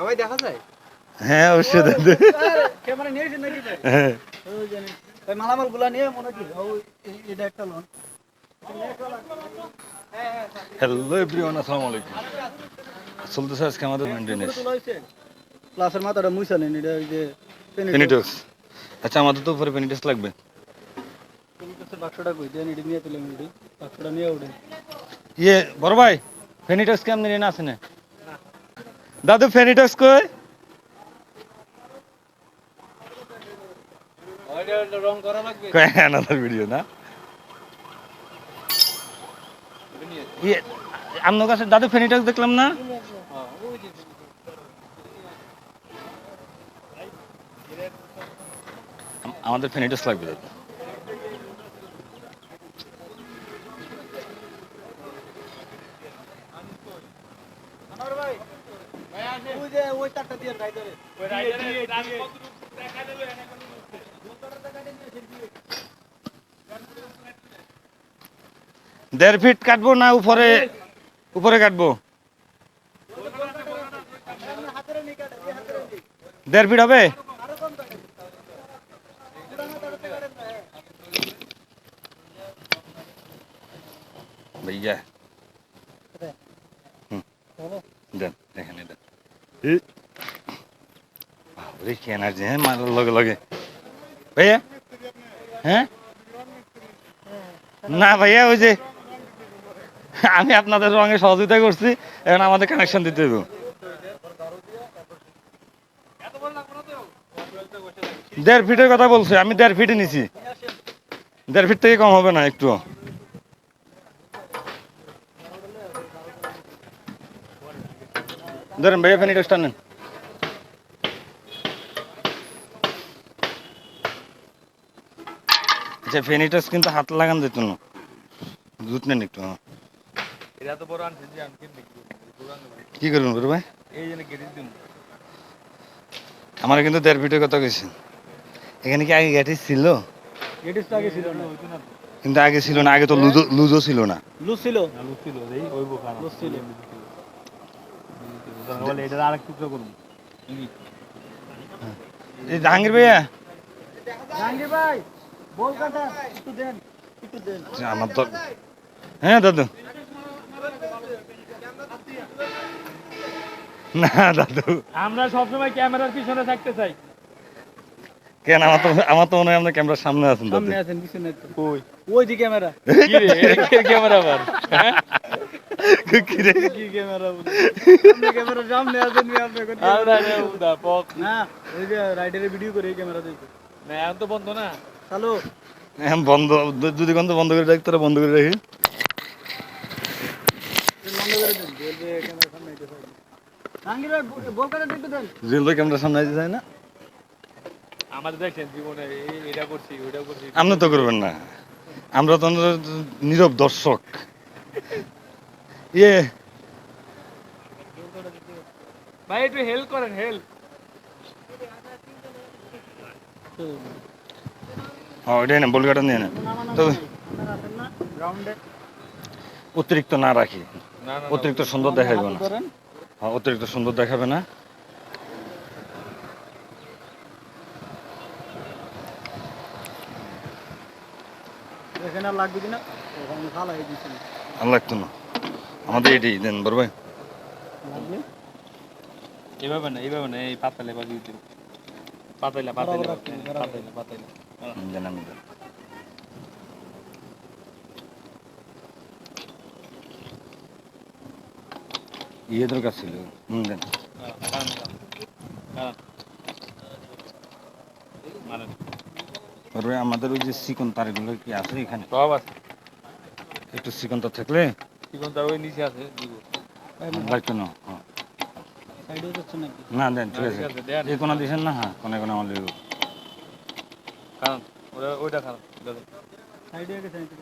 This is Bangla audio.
আমায় দেখা যায়? হ্যাঁ অবশ্যই দাদু। ক্যামেরা নিয়েছেন নাকি ভাই? হ্যাঁ। ওই জানি। ভাই মালামালগুলা নিয়ে মনে কি? এটা একটা লোন। হ্যালো এভরিওয়ান, আসসালামু আলাইকুম। চলতেছে আজকে আমাদের মেইনটেনেন্স ক্লাসের মাথাটা মুইছা নেন, এটা ওই যে পেনিটক্স। আচ্ছা আমাদের তো উপরে পেনিটক্স লাগবে। পেনিটক্সের বাক্সটা কই দেন, এটা নিয়ে তুলেন, এটা বাক্সটা নিয়ে ওঠেন। ইয়ে বড় ভাই, পেনিটক্স কেমন নিয়ে আসে না দাদু? পেনিটক্স কই? রং করা লাগবে। আনাদার ভিডিও না ইয়ে, আপনার কাছে দাদু পেনিটক্স দেখলাম না। আমাদের পেনিটক্স লাগবে দাদু। ওই যে ওই তারটা দিয়ে রাইডারে। ওই রাইডারে আমি কত টাকা দেব এনে কোন দেড় ফিট কাটবো না উপরে উপরে কাটবো? দেড় ফিট হবে? ভাইয়া দেন এখানে দেন। কি এনার্জি, হ্যাঁ মারার লগে লগে। ভাইয়া হ্যাঁ না ভাইয়া, ওই যে আমি আপনাদের রঙে সহযোগিতা করছি, এখন আমাদের কানেকশন দিতে হবে। দেড় ফিটের কথা বলছে, আমি দেড় ফিটে নিছি। দেড় ফিট থেকে কম হবে না একটু। ধরেন ভাইয়া ফেনিটক্সটা নেন। আচ্ছা ফেনিটক্স কিন্তু হাত লাগান যেত না, জুত নেন একটু। এটা তো বড় আনছেন যে কি করবেন বড় ভাই? এই জন্য গেটিস দিন। আমার কিন্তু দেড় ফিটের কথা কইছি। এখানে কি আগে গ্যাটিস ছিল? গেটিস তো আগে ছিল না। কিন্তু আগে ছিল না, আগে তো লুজও ছিল না। লুজ ছিল। লুজ ছিল এই ওইব খারাপ লুজ ছিল। বলে এটা আরেক টুকরো করুন। এই জাহাঙ্গীর ভাইয়া, জাহাঙ্গীর ভাই বল কাটা একটু দেন, একটু দেন। আমার তো হ্যাঁ দাদু। না দাদু, আমরা সবসময় ক্যামেরার পিছনে থাকতে চাই। কেন? আমার তো মনে হয় আপনার ক্যামেরার সামনে আছেন দাদু। সামনে আছেন, পিছনে তো। কই ওই যে ক্যামেরা। কি রে এর ক্যামেরা আবার কি রে? কি ক্যামেরা বলে? আপনি ক্যামেরার সামনে আছেন, মি আপনি কোন আমরা রে উদা পক না, ওই যে রাইডারের ভিডিও করে এই ক্যামেরা দেখো। না এখন তো বন্ধ না। হ্যালো, এখন বন্ধ, যদি বন্ধ করে রাখি তাহলে বন্ধ করে রাখি। বন্ধ করে দেন, বলবে ক্যামেরার সামনে আইতে পারে। জাহাঙ্গীর ভাই বল কাটা একটু দেন। রেলওয়ে ক্যামেরার সামনে আসতে চায় না। আমাদের দেখেন জীবনে এটা করছি ওইটা করছি। আপনি তো করবেন না, আমরা তো নীরব দর্শক। ইয়ে ভাই একটু হেল্প করেন, হেল্প। ওইটাই না, বলগাটা নিয়ে না তো, আপনারা আছেন না গ্রাউন্ডে? অতিরিক্ত না রাখি, না না অতিরিক্ত সুন্দর দেখাইব না। ধরেন। হ্যাঁ অতিরিক্ত সুন্দর দেখাবে না। দেখেন আর লাগবে কিনা, ওখানে খালা হয়ে দিচ্ছেন। আর লাগতো না, আমাদের এটাই দেন বড় ভাই। লাগবে এইভাবে না, এইভাবে না, এই পাতালে বা দিতে পাতাইলা পাতাইলা পাতাইলা পাতাইলা দেন আমি দেন। ইয়ে দরকার ছিল, দেন। বড় ভাই আমাদের ওই যে চিকন তারগুলো কি আছে এখানে? সব আছে একটু চিকন তার থাকলে চিকন তার ওই নিচে আছে দিব। লাগতো না। হ্যাঁ সাইডে যাচ্ছে নাকি? না দেন, ঠিক আছে। এই কোনা দিয়েছেন না? হ্যাঁ কোনায় কোনায় আমার লেগে। কারণ ওইটা খারাপ সাইডে গেছে নাকি?